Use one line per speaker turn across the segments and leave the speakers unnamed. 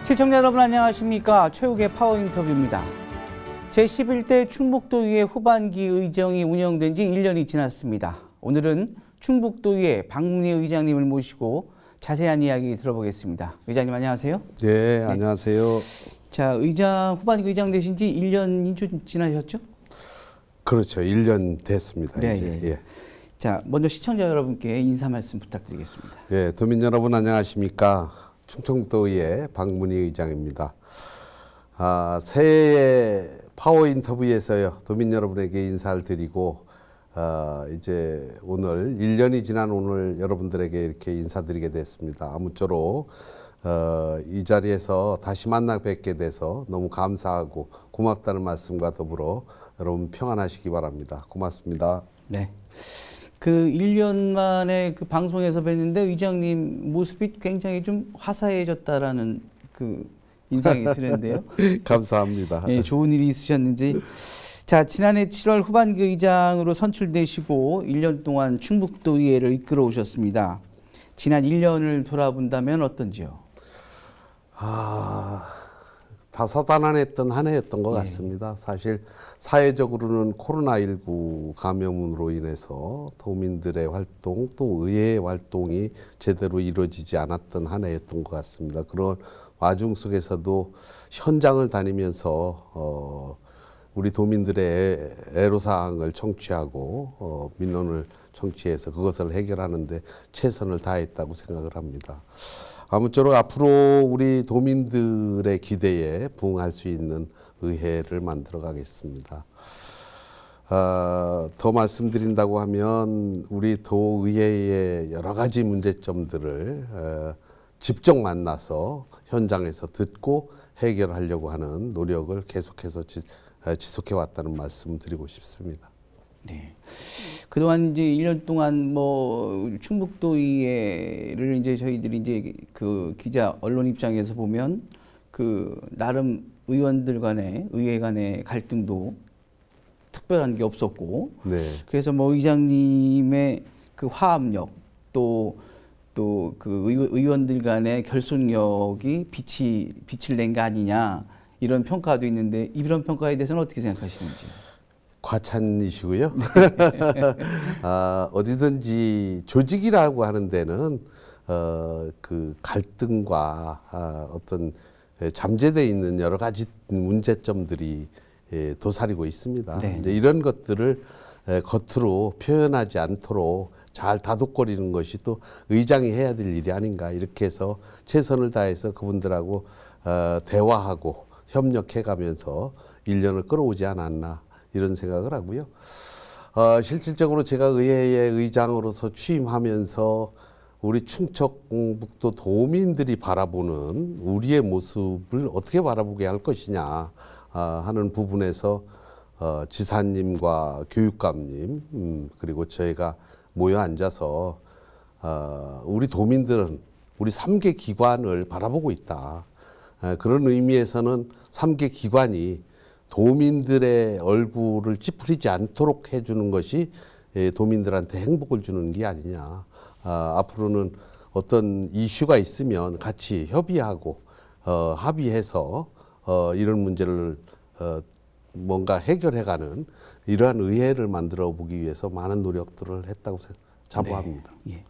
시청자 여러분 안녕하십니까. 최욱의 파워 인터뷰입니다. 제11대 충북도의회 후반기 의정이 운영된 지 1년이 지났습니다. 오늘은 충북도의회 박문희 의장님을 모시고 자세한 이야기 들어보겠습니다. 의장님 안녕하세요.
네, 안녕하세요.
자, 후반기 의장 되신 지 1년이 좀 지나셨죠?
그렇죠. 1년 됐습니다.
네,
이제.
예. 자, 먼저 시청자 여러분께 인사 말씀 부탁드리겠습니다.
예, 도민 여러분 안녕하십니까. 충청도의회 박문희 의장입니다. 새해 파워 인터뷰에서요, 도민 여러분에게 인사를 드리고, 이제 오늘 1년이 지난 오늘 여러분들에게 이렇게 인사드리게 됐습니다. 아무쪼록 이 자리에서 다시 만나 뵙게 돼서 너무 감사하고 고맙다는 말씀과 더불어 여러분 평안하시기 바랍니다. 고맙습니다.
네. 그 1년 만에 그 방송에서 뵀는데 의장님 모습이 굉장히 좀 화사해졌다라는 그 인상이 드는데요.
감사합니다.
예, 좋은 일이 있으셨는지. 자, 지난해 7월 후반기 의장으로 선출되시고 1년 동안 충북도의회를 이끌어 오셨습니다. 지난 1년을 돌아본다면 어떤지요?
다사다난했던 한 해였던 것 같습니다. 사실 사회적으로는 코로나19 감염으로 인해서 도민들의 활동 또 의회의 활동이 제대로 이루어지지 않았던 한 해였던 것 같습니다. 그런 와중 속에서도 현장을 다니면서 우리 도민들의 애로사항을 청취하고 민원을 청취해서 그것을 해결하는 데 최선을 다했다고 생각을 합니다. 아무쪼록 앞으로 우리 도민들의 기대에 부응할 수 있는 의회를 만들어 가겠습니다. 더 말씀드린다고 하면 우리 도의회의 여러 가지 문제점들을 직접 만나서 현장에서 듣고 해결하려고 하는 노력을 계속해서 지속해 왔다는 말씀 드리고 싶습니다.
네. 그동안 이제 1년 동안 충북도의회를 이제 저희들이 이제 그 기자 언론 입장에서 보면 그 나름 의원들 간의 의회 간의 갈등도 특별한 게 없었고,
네.
그래서 의장님의 그 화합력 또 그 의원들 간의 결속력이 빛을 낸 거 아니냐 이런 평가도 있는데 이런 평가에 대해서는 어떻게 생각하시는지?
과찬이시고요. 어디든지 조직이라고 하는 데는 그 갈등과 어떤 잠재되어 있는 여러 가지 문제점들이 도사리고 있습니다.
네.
이제 이런 것들을 겉으로 표현하지 않도록 잘 다독거리는 것이 또 의장이 해야 될 일이 아닌가, 이렇게 해서 최선을 다해서 그분들하고 대화하고 협력해가면서 1년을 끌어오지 않았나 이런 생각을 하고요. 실질적으로 제가 의회의 의장으로서 취임하면서 우리 충청북도 도민들이 바라보는 우리의 모습을 어떻게 바라보게 할 것이냐 하는 부분에서 지사님과 교육감님 그리고 저희가 모여 앉아서 우리 도민들은 우리 3개 기관을 바라보고 있다. 그런 의미에서는 3개 기관이 도민들의 얼굴을 찌푸리지 않도록 해주는 것이 도민들한테 행복을 주는 게 아니냐. 앞으로는 어떤 이슈가 있으면 같이 협의하고 합의해서 이런 문제를 뭔가 해결해가는 이러한 의회를 만들어 보기 위해서 많은 노력들을 했다고 자부합니다.
네. 예.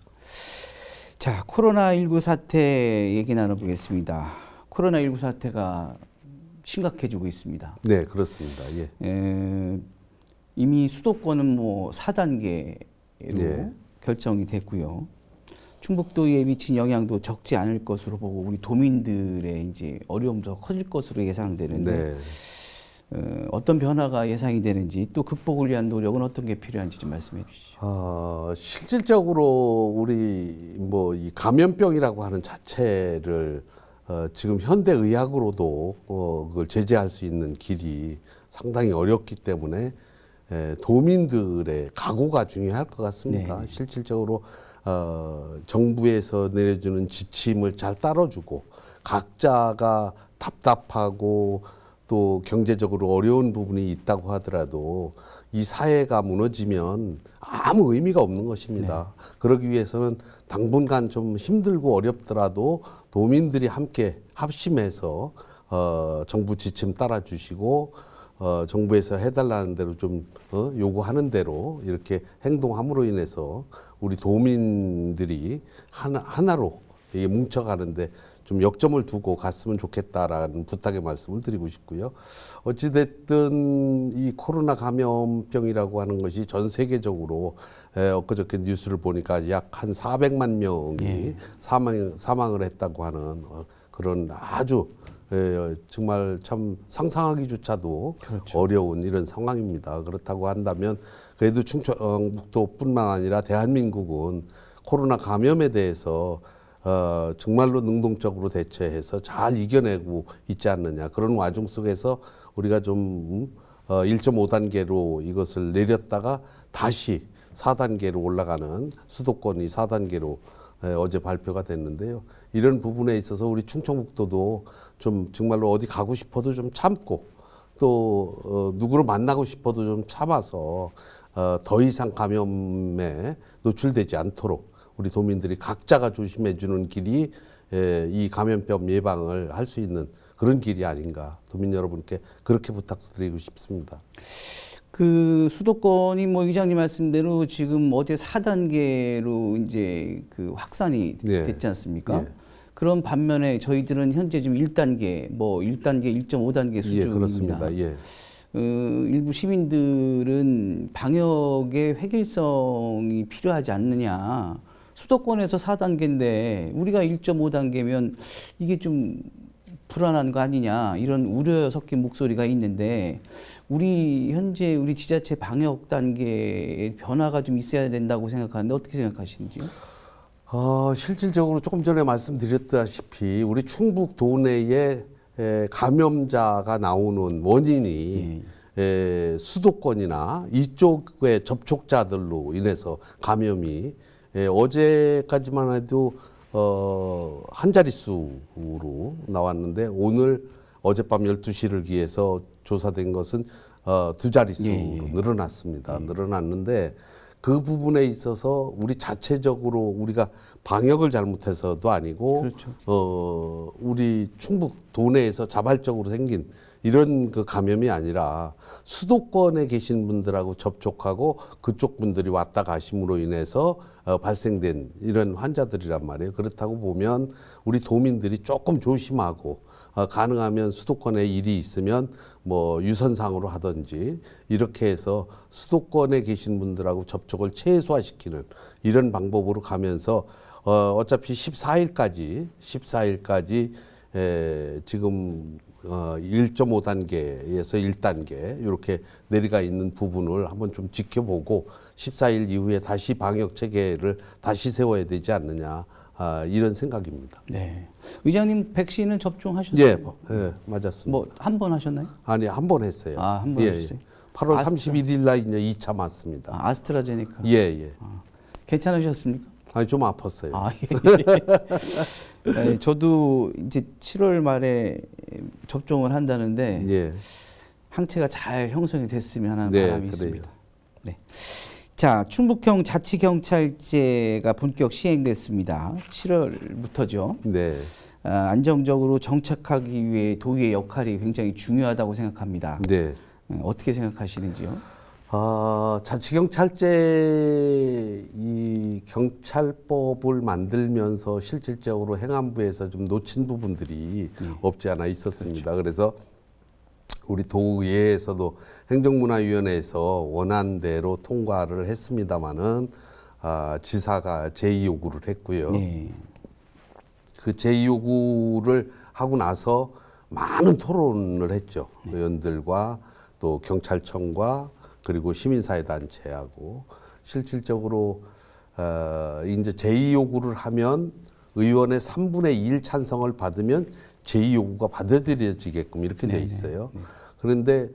자, 코로나19 사태 얘기 나눠보겠습니다. 코로나19 사태가 심각해지고 있습니다.
네, 그렇습니다. 예.
이미 수도권은 4단계로
예.
결정이 됐고요. 충북도에 미친 영향도 적지 않을 것으로 보고 우리 도민들의 이제 어려움도 커질 것으로 예상되는데
네.
어떤 변화가 예상이 되는지 또 극복을 위한 노력은 어떤 게 필요한지 좀 말씀해 주시죠.
실질적으로 우리 이 감염병이라고 하는 자체를 지금 현대 의학으로도 그걸 제재할 수 있는 길이 상당히 어렵기 때문에 도민들의 각오가 중요할 것 같습니다.
네.
실질적으로 정부에서 내려주는 지침을 잘 따라주고 각자가 답답하고 또 경제적으로 어려운 부분이 있다고 하더라도 이 사회가 무너지면 아무 의미가 없는 것입니다. 네. 그러기 위해서는 당분간 좀 힘들고 어렵더라도 도민들이 함께 합심해서 정부 지침 따라주시고 정부에서 해달라는 대로 좀 요구하는 대로 이렇게 행동함으로 인해서 우리 도민들이 하나로 이게 뭉쳐가는데 좀 역점을 두고 갔으면 좋겠다라는 부탁의 말씀을 드리고 싶고요. 어찌됐든 이 코로나 감염병이라고 하는 것이 전 세계적으로 엊그저께 뉴스를 보니까 약 한 400만 명이 사망을 했다고 하는 그런 아주 정말 참 상상하기조차도 그렇죠. 어려운 이런 상황입니다. 그렇다고 한다면 그래도 충청북도뿐만 아니라 대한민국은 코로나 감염에 대해서 정말로 능동적으로 대처해서 잘 이겨내고 있지 않느냐. 그런 와중 속에서 우리가 좀 1.5단계로 이것을 내렸다가 다시 4단계로 올라가는 수도권이 4단계로 어제 발표가 됐는데요. 이런 부분에 있어서 우리 충청북도도 좀 정말로 어디 가고 싶어도 좀 참고 또 누구를 만나고 싶어도 좀 참아서 더 이상 감염에 노출되지 않도록 우리 도민들이 각자가 조심해 주는 길이 이 감염병 예방을 할 수 있는 그런 길이 아닌가. 도민 여러분께 그렇게 부탁드리고 싶습니다.
그 수도권이 뭐 의장님 말씀대로 지금 어제 4단계로 이제 그 확산이 됐지 않습니까? 예. 그런 반면에 저희들은 현재 지금 1단계, 뭐 1단계, 1.5단계 수준입니다.
예, 그렇습니다. 예.
일부 시민들은 방역의 획일성이 필요하지 않느냐. 수도권에서 4단계인데 우리가 1.5단계면 이게 좀 불안한 거 아니냐 이런 우려 섞인 목소리가 있는데 현재 우리 지자체 방역 단계의 변화가 좀 있어야 된다고 생각하는데 어떻게 생각하시는지요?
실질적으로 조금 전에 말씀드렸다시피 우리 충북 도내에 감염자가 나오는 원인이 수도권이나 이쪽의 접촉자들로 인해서 감염이 어제까지만 해도 한 자릿수로 나왔는데 오늘 어젯밤 12시를 기해서 조사된 것은 두 자릿수로 늘어났습니다. 늘어났는데 그 부분에 있어서 우리 자체적으로 우리가 방역을 잘못해서도 아니고 그렇죠. 우리 충북 도내에서 자발적으로 생긴 이런 그 감염이 아니라 수도권에 계신 분들하고 접촉하고 그쪽 분들이 왔다 가심으로 인해서 발생된 이런 환자들이란 말이에요. 그렇다고 보면 우리 도민들이 조금 조심하고 가능하면 수도권에 일이 있으면 뭐 유선상으로 하든지 이렇게 해서 수도권에 계신 분들하고 접촉을 최소화시키는 이런 방법으로 가면서 어차피 14일까지 지금 1.5단계에서 1단계 이렇게 내려가 있는 부분을 한번 좀 지켜보고 14일 이후에 다시 방역 체계를 다시 세워야 되지 않느냐 이런 생각입니다.
네, 의장님 백신은 접종하셨나요?
예, 맞았습니다.
뭐 한 번 하셨나요?
아니 한 번 했어요.
한 번 하셨어요?
8월 31일 날 이제 2차 맞습니다.
아스트라제네카.
예.
괜찮으셨습니까?
아니 좀 아팠어요.
네, 저도 이제 7월 말에 접종을 한다는데 항체가 잘 형성이 됐으면 하는 바람이 있습니다. 네. 자, 충북형 자치경찰제가 본격 시행됐습니다. 7월부터죠.
네.
안정적으로 정착하기 위해 도의의 역할이 굉장히 중요하다고 생각합니다.
네.
어떻게 생각하시는지요?
자치경찰제 이 경찰법을 만들면서 실질적으로 행안부에서 좀 놓친 부분들이 없지 않아 있었습니다. 그렇죠. 그래서 우리 도의회에서도 행정문화위원회에서 원한 대로 통과를 했습니다마는 지사가 제의 요구를 했고요. 그 제의 요구를 하고 나서 많은 토론을 했죠. 의원들과 또 경찰청과 그리고 시민사회단체하고 실질적으로 이제 제의 요구를 하면 의원의 3분의 2 찬성을 받으면 제의 요구가 받아들여지게끔 이렇게 돼 있어요. 그런데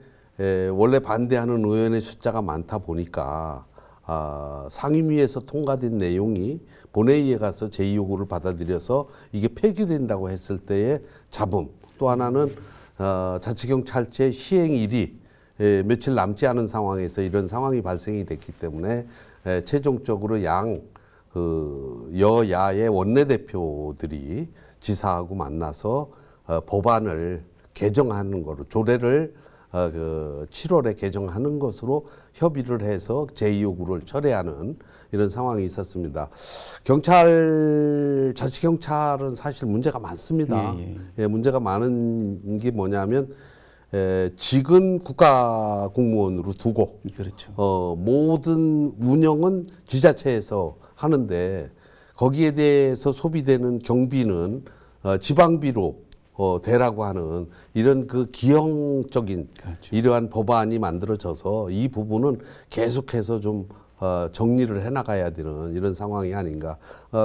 원래 반대하는 의원의 숫자가 많다 보니까 상임위에서 통과된 내용이 본회의에 가서 제의 요구를 받아들여서 이게 폐기된다고 했을 때의 잡음, 또 하나는 자치경찰제 시행일이 며칠 남지 않은 상황에서 이런 상황이 발생이 됐기 때문에 최종적으로 여야의 원내대표들이 지사하고 만나서 법안을 개정하는 거로 조례를 7월에 개정하는 것으로 협의를 해서 제2요구를 철회하는 이런 상황이 있었습니다. 자치경찰은 사실 문제가 많습니다. 문제가 많은 게 뭐냐면 직은 국가공무원으로 두고
그렇죠.
모든 운영은 지자체에서 하는데 거기에 대해서 소비되는 경비는 지방비로 대라고 하는 이런 그 기형적인
그렇죠.
이러한 법안이 만들어져서 이 부분은 계속해서 좀 정리를 해나가야 되는 이런 상황이 아닌가.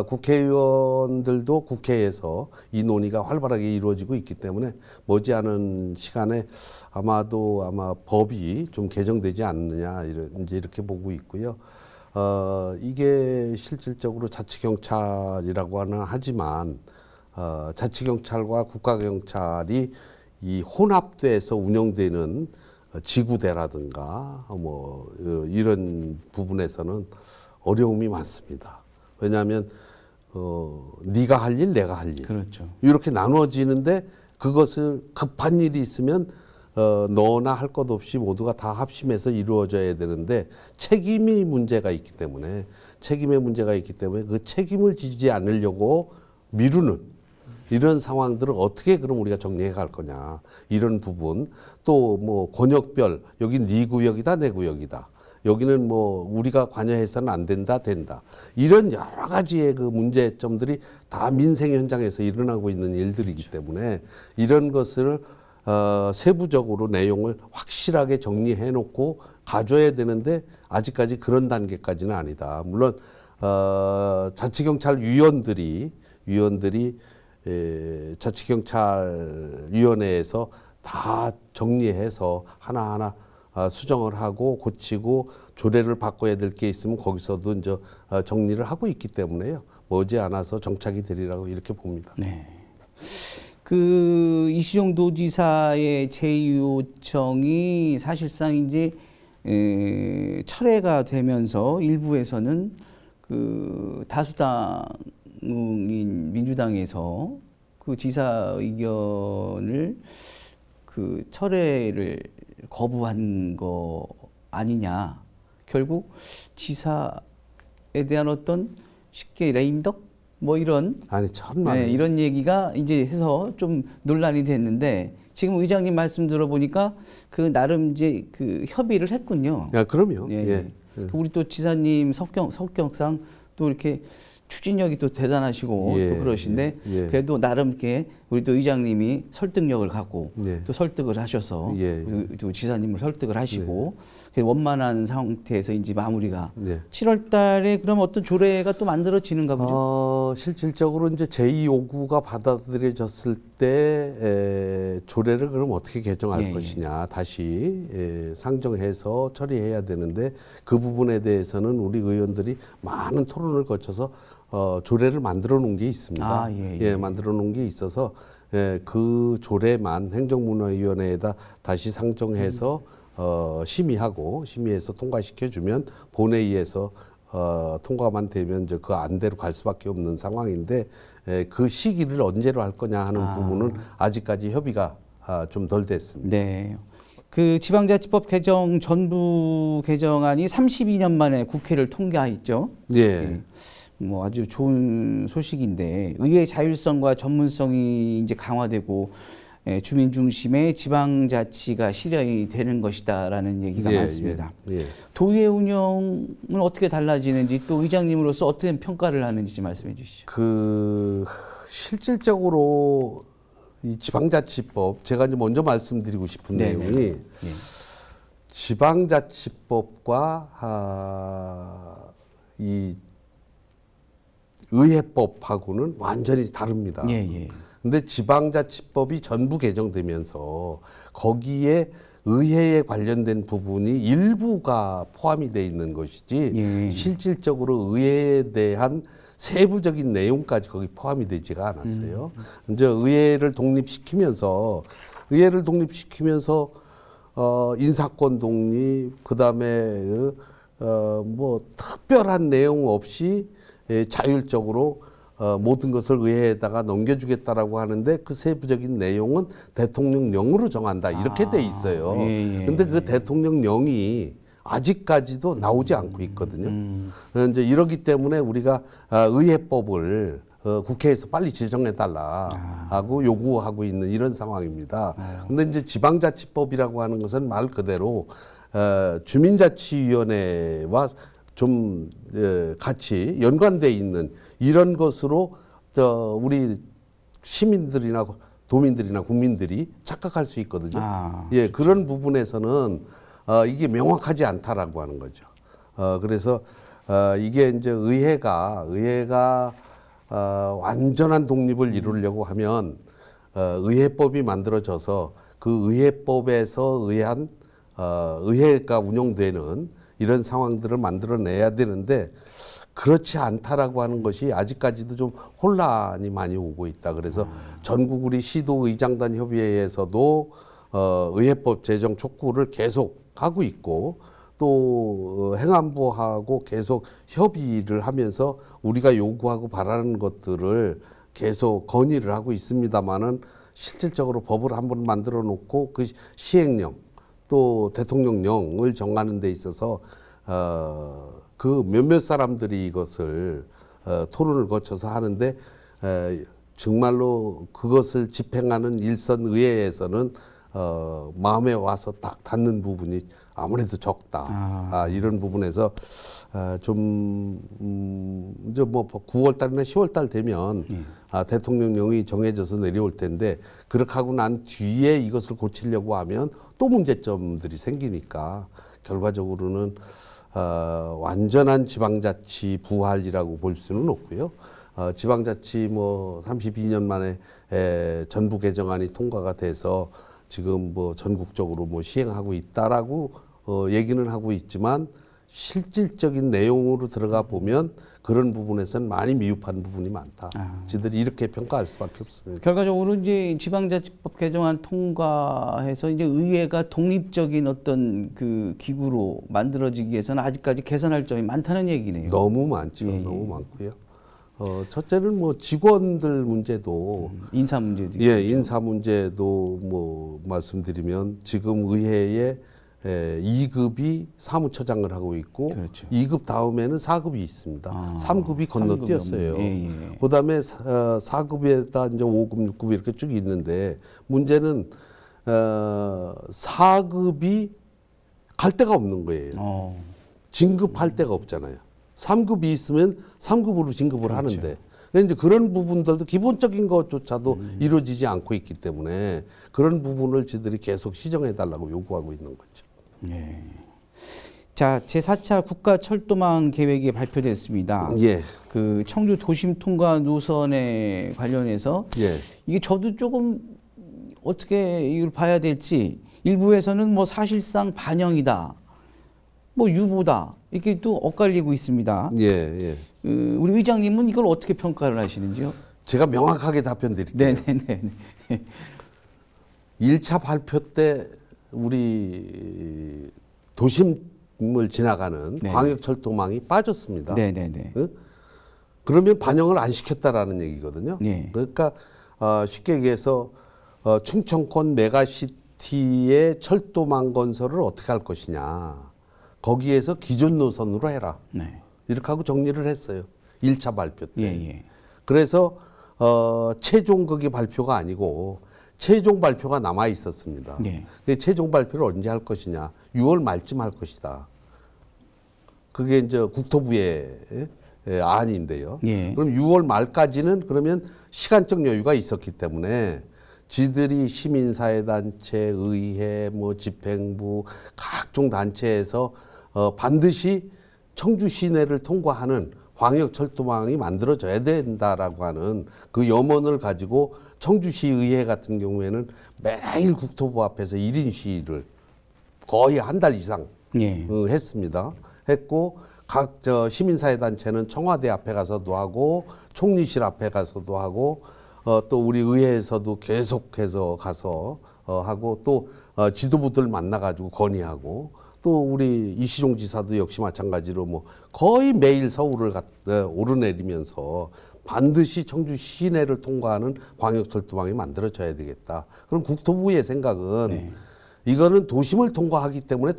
국회의원들도 국회에서 이 논의가 활발하게 이루어지고 있기 때문에 머지않은 시간에 아마 법이 좀 개정되지 않느냐 이렇게 보고 있고요. 이게 실질적으로 자치경찰이라고 하지만 자치경찰과 국가경찰이 이 혼합돼서 운영되는 지구대라든가 이런 부분에서는 어려움이 많습니다. 왜냐하면 네가 할 일, 내가 할 일.
그렇죠.
이렇게 나눠지는데 그것을 급한 일이 있으면 너나 할 것 없이 모두가 다 합심해서 이루어져야 되는데 책임의 문제가 있기 때문에 그 책임을 지지 않으려고 미루는 이런 상황들을 어떻게 그럼 우리가 정리해 갈 거냐 이런 부분 또 뭐 권역별 여기 네 구역이다 내 구역이다 여기는 뭐 우리가 관여해서는 안 된다 이런 여러 가지의 그 문제점들이 다 민생 현장에서 일어나고 있는 일들이기 때문에 이런 것을 세부적으로 내용을 확실하게 정리해 놓고 가져야 되는데 아직까지 그런 단계까지는 아니다. 물론 자치경찰 위원들이 자치경찰위원회에서 다 정리해서 하나하나 수정을 하고 고치고 조례를 바꿔야 될 게 있으면 거기서도 이제 정리를 하고 있기 때문에요. 머지않아서 정착이 되리라고 이렇게 봅니다.
네. 그 이시종 도지사의 제2요청이 사실상 이제 철회가 되면서 일부에서는 그 다수당인 민주당에서 그 지사 의견을 그 철회를 거부한 거 아니냐. 결국 지사에 대한 어떤 쉽게 레임덕 뭐 이런 이런 얘기가 이제 해서 좀 논란이 됐는데 지금 의장님 말씀 들어보니까 그 나름 이제 그 협의를 했군요.
그럼요.
우리 또 지사님 성격상 또 이렇게 추진력이 또 대단하시고 또 그러신데 그래도 나름 이렇게 우리 또 의장님이 설득력을 갖고 또 설득을 하셔서 또 지사님을 설득을 하시고 원만한 상태에서 이제 마무리가 7월 달에 그럼 어떤 조례가 또 만들어지는가 보죠?
실질적으로 이제 제2요구가 받아들여졌을 때 조례를 그럼 어떻게 개정할 것이냐 다시 상정해서 처리해야 되는데 그 부분에 대해서는 우리 의원들이 많은 토론을 거쳐서 조례를 만들어 놓은 게 있습니다. 만들어 놓은 게 있어서 그 조례만 행정문화위원회에다 다시 상정해서 심의해서 통과시켜주면 본회의에서 통과만 되면 이제 그 안대로 갈 수밖에 없는 상황인데 그 시기를 언제로 할 거냐 하는 부분은 아직까지 협의가 좀 덜 됐습니다.
네. 그 지방자치법 개정 전부 개정안이 32년 만에 국회를 통과했죠. 뭐 아주 좋은 소식인데 의회 자율성과 전문성이 이제 강화되고 주민 중심의 지방자치가 실현이 되는 것이다라는 얘기가 많습니다. 도의회 운영은 어떻게 달라지는지 또 의장님으로서 어떻게 평가를 하는지 좀 말씀해 주시죠.
그 실질적으로 이 지방자치법 제가 이제 먼저 말씀드리고 싶은 내용이 지방자치법과 이 의회법하고는 완전히 다릅니다. 근데 지방자치법이 전부 개정되면서 거기에 의회에 관련된 부분이 일부가 포함이 돼 있는 것이지 실질적으로 의회에 대한 세부적인 내용까지 거기 포함이 되지가 않았어요. 이제 의회를 독립시키면서 의회를 독립시키면서 인사권 독립, 그다음에 뭐 특별한 내용 없이 자율적으로 모든 것을 의회에다가 넘겨주겠다라고 하는데 그 세부적인 내용은 대통령령으로 정한다 이렇게 돼 있어요. 근데 그 대통령령이 아직까지도 나오지 않고 있거든요. 이제 이러기 때문에 우리가 의회법을 국회에서 빨리 지정해달라 하고 요구하고 있는 이런 상황입니다. 근데 이제 지방자치법이라고 하는 것은 말 그대로 주민자치위원회와 좀 같이 연관돼 있는 이런 것으로 우리 시민들이나 도민들이나 국민들이 착각할 수 있거든요. 예, 그런 부분에서는 이게 명확하지 않다라고 하는 거죠. 그래서 이게 이제 의회가 완전한 독립을 이루려고 하면 의회법이 만들어져서 그 의회법에서 의한 의회가 운영되는 이런 상황들을 만들어내야 되는데 그렇지 않다라고 하는 것이 아직까지도 좀 혼란이 많이 오고 있다. 그래서 전국 우리 시도의장단 협의회에서도 의회법 제정 촉구를 계속 하고 있고 또 행안부하고 계속 협의를 하면서 우리가 요구하고 바라는 것들을 계속 건의를 하고 있습니다만은 실질적으로 법을 한번 만들어 놓고 그 시행령 또 대통령령을 정하는 데 있어서 그 몇몇 사람들이 이것을 토론을 거쳐서 하는데 정말로 그것을 집행하는 일선 의회에서는 마음에 와서 딱 닿는 부분이 아무래도 적다. 이런 부분에서 좀 이제 뭐 9월 달이나 10월 달 되면 대통령령이 정해져서 내려올 텐데 그렇게 하고 난 뒤에 이것을 고치려고 하면 또 문제점들이 생기니까 결과적으로는 완전한 지방자치 부활이라고 볼 수는 없고요. 지방자치 뭐 32년 만에 전부 개정안이 통과가 돼서 지금 뭐 전국적으로 뭐 시행하고 있다라고 얘기는 하고 있지만 실질적인 내용으로 들어가 보면 그런 부분에서는 많이 미흡한 부분이 많다. 저희들이 이렇게 평가할 수밖에 없습니다.
결과적으로 이제 지방자치법 개정안 통과해서 이제 의회가 독립적인 어떤 그 기구로 만들어지기 위해서는 아직까지 개선할 점이 많다는 얘기네요.
너무 많죠. 너무 많고요. 첫째는 뭐 직원들 문제도
인사 문제도
예, 인사 문제도 뭐 말씀드리면 지금 의회에 2급이 사무처장을 하고 있고 그렇죠. 2급 다음에는 4급이 있습니다. 3급이 건너뛰었어요. 그다음에 4급에다 이제 5급, 6급 이렇게 쭉 있는데 문제는 4급이 갈 데가 없는 거예요. 진급할 데가 없잖아요. 3급이 있으면 3급으로 진급을 그렇죠. 하는데 이제 그런 부분들도 기본적인 것조차도 이루어지지 않고 있기 때문에 그런 부분을 저희들이 계속 시정해달라고 요구하고 있는 거죠.
네. 자, 제4차 국가철도망 계획이 발표됐습니다.
예.
그 청주 도심 통과 노선에 관련해서 이게 저도 조금 어떻게 이걸 봐야 될지 일부에서는 뭐 사실상 반영이다. 뭐 유보다 이렇게 또 엇갈리고 있습니다. 우리 의장님은 이걸 어떻게 평가를 하시는지요?
제가 명확하게 답변 드릴게요.
네네네.
1차 발표 때 우리 도심을 지나가는 광역철도망이 빠졌습니다.
네네네.
그러면 반영을 안 시켰다라는 얘기거든요. 그러니까 쉽게 얘기해서 충청권 메가시티의 철도망 건설을 어떻게 할 것이냐. 거기에서 기존 노선으로 해라. 이렇게 하고 정리를 했어요. 1차 발표 때. 그래서 최종 그게 발표가 아니고 최종 발표가 남아 있었습니다. 최종 발표를 언제 할 것이냐. 6월 말쯤 할 것이다. 그게 이제 국토부의 안인데요. 그럼 6월 말까지는 그러면 시간적 여유가 있었기 때문에 지들이 시민사회단체, 의회, 뭐 집행부, 각종 단체에서 반드시 청주 시내를 통과하는 광역철도망이 만들어져야 된다라고 하는 그 염원을 가지고 청주시의회 같은 경우에는 매일 국토부 앞에서 1인 시위를 거의 한 달 이상 했습니다. 했고 각 시민사회단체는 청와대 앞에 가서도 하고 총리실 앞에 가서도 하고 또 우리 의회에서도 계속해서 가서 하고 또 지도부들 만나가지고 건의하고 또 우리 이시종 지사도 역시 마찬가지로 뭐 거의 매일 서울을 오르내리면서 반드시 청주 시내를 통과하는 광역철도망이 만들어져야 되겠다. 그럼 국토부의 생각은
네.
이거는 도심을 통과하기 때문에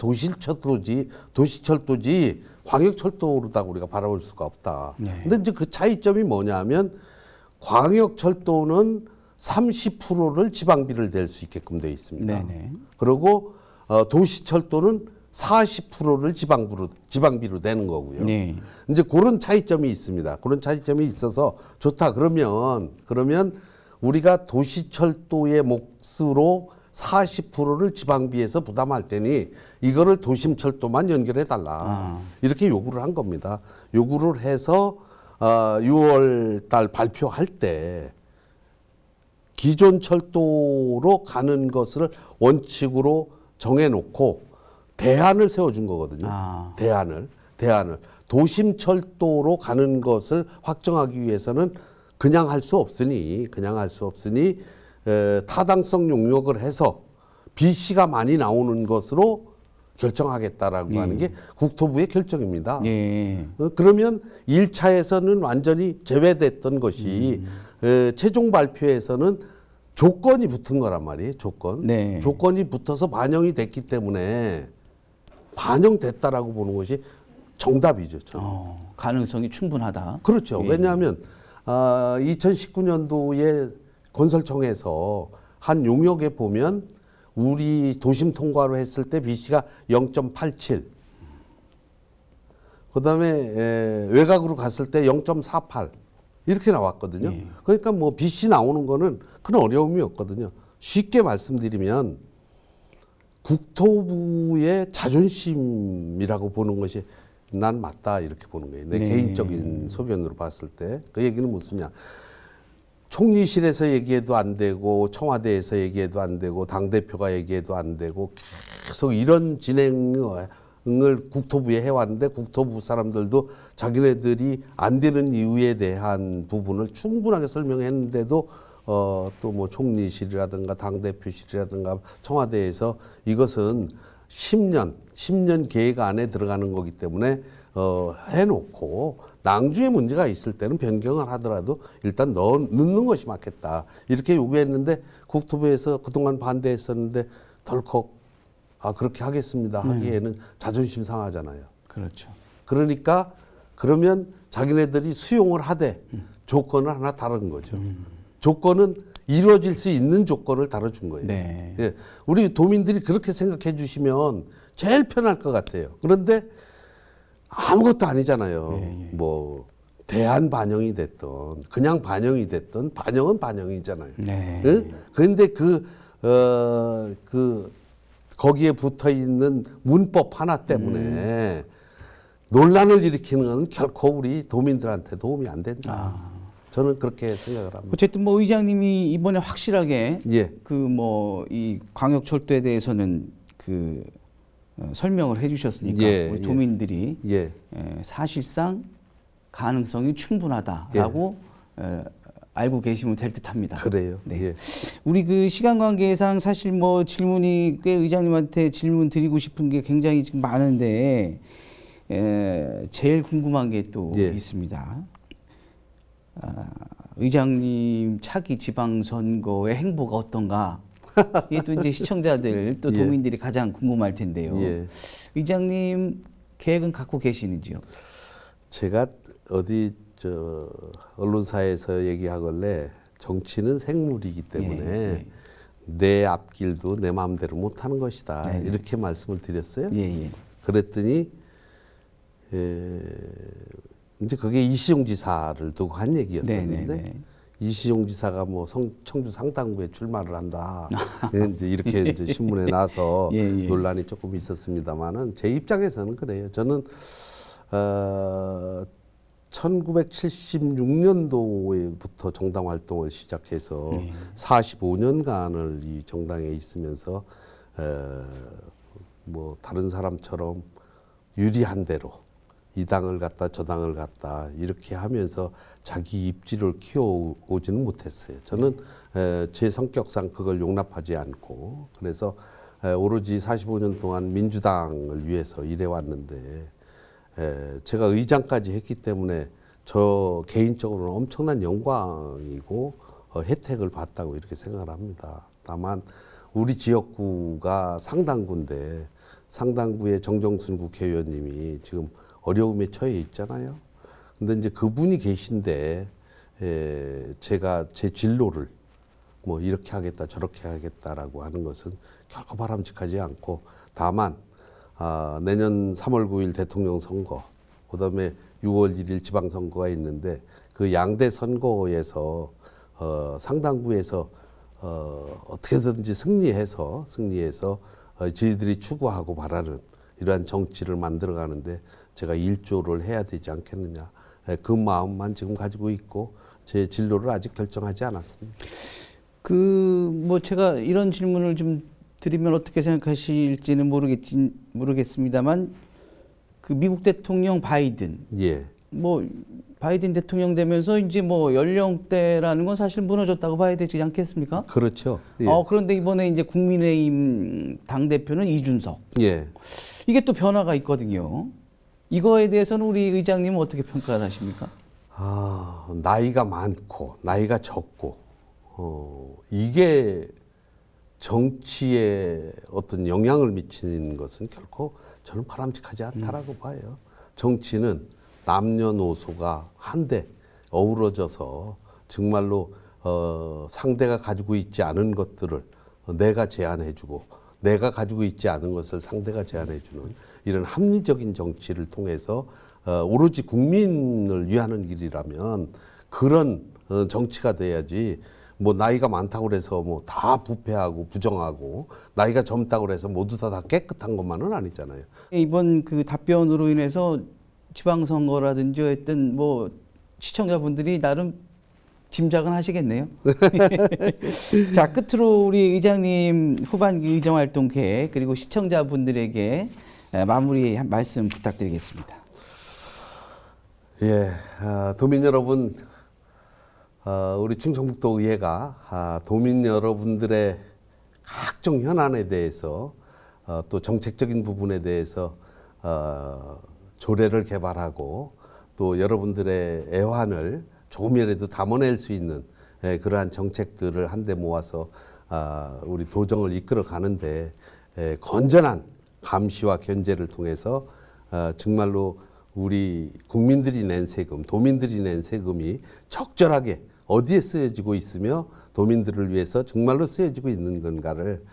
도시철도지 광역철도로다가 우리가 바라볼 수가 없다.
네.
근데 이제 그 차이점이 뭐냐면 광역철도는 30%를 지방비를 낼 수 있게끔 되어 있습니다.
네네.
그리고 도시철도는 40%를 지방비로 내는 거고요.
네.
이제 그런 차이점이 있습니다. 그런 차이점이 있어서 좋다. 그러면 우리가 도시철도의 몫으로 40%를 지방비에서 부담할 테니 이거를 도심철도만 연결해 달라. 이렇게 요구를 한 겁니다. 요구를 해서 6월 달 발표할 때 기존 철도로 가는 것을 원칙으로 정해놓고 대안을 세워준 거거든요. 대안을 도심철도로 가는 것을 확정하기 위해서는 그냥 할 수 없으니 타당성 용역을 해서 BC가 많이 나오는 것으로 결정하겠다라고 하는 게 국토부의 결정입니다. 그러면 1차에서는 완전히 제외됐던 것이 최종 발표에서는 조건이 붙은 거란 말이에요. 조건이 붙어서 반영이 됐기 때문에 반영됐다라고 보는 것이 정답이죠.
가능성이 충분하다.
그렇죠. 왜냐하면 2019년도에 건설청에서 한 용역에 보면 우리 도심 통과로 했을 때 BC가 0.87, 그다음에 외곽으로 갔을 때 0.48 이렇게 나왔거든요. 그러니까 뭐 BC 나오는 거는 큰 어려움이 없거든요. 쉽게 말씀드리면 국토부의 자존심이라고 보는 것이 난 맞다 이렇게 보는 거예요. 내 개인적인 소견으로 봤을 때. 그 얘기는 무슨냐. 총리실에서 얘기해도 안 되고 청와대에서 얘기해도 안 되고 당대표가 얘기해도 안 되고 계속 이런 진행을 국토부에 해왔는데 국토부 사람들도 자기네들이 안 되는 이유에 대한 부분을 충분하게 설명했는데도 또 뭐 총리실이라든가 당대표실이라든가 청와대에서 이것은 10년 계획 안에 들어가는 거기 때문에 해놓고 낭주에 문제가 있을 때는 변경을 하더라도 일단 넣는 것이 맞겠다. 이렇게 요구했는데 국토부에서 그동안 반대했었는데 덜컥 그렇게 하겠습니다 하기에는 자존심 상하잖아요.
그렇죠.
그러니까 그러면 자기네들이 수용을 하되 조건을 하나 다른 거죠. 조건은 이루어질 수 있는 조건을 다뤄준 거예요. 예, 우리 도민들이 그렇게 생각해 주시면 제일 편할 것 같아요. 그런데 아무것도 아니잖아요. 뭐 대안 반영이 됐던 그냥 반영이 됐던 반영은 반영이잖아요. 그런데 거기에 붙어 있는 문법 하나 때문에 논란을 일으키는 건 결코 우리 도민들한테 도움이 안 된다. 저는 그렇게 생각을 합니다.
어쨌든 뭐 의장님이 이번에 확실하게 그 뭐 이 광역철도에 대해서는 그 설명을 해주셨으니까 우리 도민들이 사실상 가능성이 충분하다라고 알고 계시면 될 듯합니다.
그래요.
우리 그 시간 관계상 사실 뭐 질문이 꽤 의장님한테 질문 드리고 싶은 게 굉장히 지금 많은데 제일 궁금한 게 또 있습니다. 의장님 차기 지방선거의 행보가 어떤가? 이게 또 이제 시청자들 또 도민들이 가장 궁금할 텐데요. 의장님 계획은 갖고 계시는지요?
제가 어디 언론사에서 얘기하길래 정치는 생물이기 때문에 내 앞길도 내 마음대로 못하는 것이다. 이렇게 말씀을 드렸어요. 그랬더니 이제 그게 이시종 지사를 두고 한 얘기였었는데 이시종 지사가 뭐 청주 상당구에 출마를 한다. 이제 이렇게 이제 신문에 나서 논란이 조금 있었습니다만은 제 입장에서는 그래요. 저는 1976년도부터 정당 활동을 시작해서 45년간을 이 정당에 있으면서 뭐 다른 사람처럼 유리한 대로 이 당을 갖다 저 당을 갖다 이렇게 하면서 자기 입지를 키워오지는 못했어요. 저는 제 성격상 그걸 용납하지 않고 그래서 오로지 45년 동안 민주당을 위해서 일해왔는데 제가 의장까지 했기 때문에 저 개인적으로는 엄청난 영광이고 혜택을 봤다고 이렇게 생각을 합니다. 다만 우리 지역구가 상당구인데 상당구의 정정순 국회의원님이 지금 어려움에 처해 있잖아요. 근데 이제 그분이 계신데 제가 제 진로를 뭐 이렇게 하겠다 저렇게 하겠다라고 하는 것은 결코 바람직하지 않고 다만 내년 3월 9일 대통령 선거 그다음에 6월 1일 지방선거가 있는데 그 양대 선거에서 상당구에서 어떻게든지 승리해서 저희들이 추구하고 바라는 이러한 정치를 만들어가는데 제가 일조를 해야 되지 않겠느냐 그 마음만 지금 가지고 있고 제 진로를 아직 결정하지 않았습니다.
뭐 제가 이런 질문을 좀 드리면 어떻게 생각하실지는 모르겠습니다만 그 미국 대통령 바이든
예.
뭐 바이든 대통령 되면서 이제 뭐 연령대라는 건 사실 무너졌다고 봐야 되지 않겠습니까?
그렇죠. 예.
그런데 이번에 이제 국민의힘 당대표는 이준석.
예.
이게 또 변화가 있거든요. 이거에 대해서는 우리 의장님은 어떻게 평가를 하십니까?
나이가 많고 나이가 적고 이게 정치에 어떤 영향을 미치는 것은 결코 저는 바람직하지 않다라고 봐요. 정치는 남녀노소가 한데 어우러져서 정말로 상대가 가지고 있지 않은 것들을 내가 제안해주고 내가 가지고 있지 않은 것을 상대가 제안해주는 이런 합리적인 정치를 통해서 오로지 국민을 위하는 길이라면 그런 정치가 돼야지 뭐 나이가 많다고 그래서 뭐 다 부패하고 부정하고 나이가 젊다고 그래서 모두 다 깨끗한 것만은 아니잖아요.
이번 그 답변으로 인해서 지방선거라든지 어떤 뭐 시청자분들이 나름 짐작은 하시겠네요. 자, 끝으로 우리 의장님 후반기 의정활동 계획 그리고 시청자분들에게 마무리 한 말씀 부탁드리겠습니다.
예, 도민 여러분, 우리 충청북도 의회가 도민 여러분들의 각종 현안에 대해서 또 정책적인 부분에 대해서 조례를 개발하고 또 여러분들의 애환을 조금이라도 담아낼 수 있는 그러한 정책들을 한데 모아서 우리 도정을 이끌어 가는데 건전한 감시와 견제를 통해서 정말로 우리 국민들이 낸 세금, 도민들이 낸 세금이 적절하게 어디에 쓰여지고 있으며 도민들을 위해서 정말로 쓰여지고 있는 건가를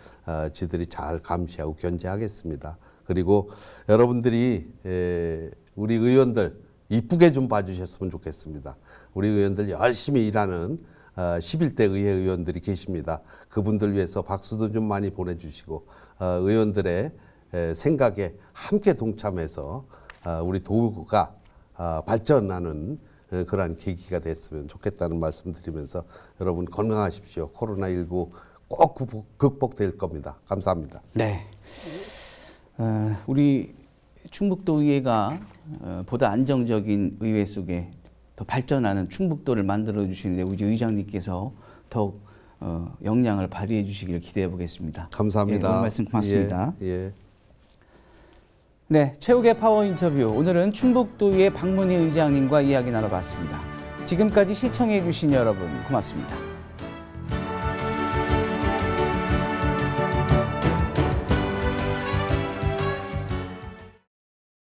저희들이 잘 감시하고 견제하겠습니다. 그리고 여러분들이 우리 의원들 이쁘게 좀 봐주셨으면 좋겠습니다. 우리 의원들 열심히 일하는 11대 의회 의원들이 계십니다. 그분들 위해서 박수도 좀 많이 보내주시고 의원들의 생각에 함께 동참해서 우리 도가 발전하는 그러한 계기가 됐으면 좋겠다는 말씀 드리면서 여러분 건강하십시오. 코로나19 꼭 극복될 겁니다. 감사합니다.
네. 우리 충북도 의회가 보다 안정적인 의회 속에 더 발전하는 충북도를 만들어 주시는데 우리 의장님께서 더욱 역량을 발휘해 주시기를 기대해 보겠습니다.
감사합니다.
예, 오늘 말씀 고맙습니다.
예.
네, 최욱의 파워 인터뷰. 오늘은 충북도의회 박문희 의장님과 이야기 나눠봤습니다. 지금까지 시청해 주신 여러분 고맙습니다.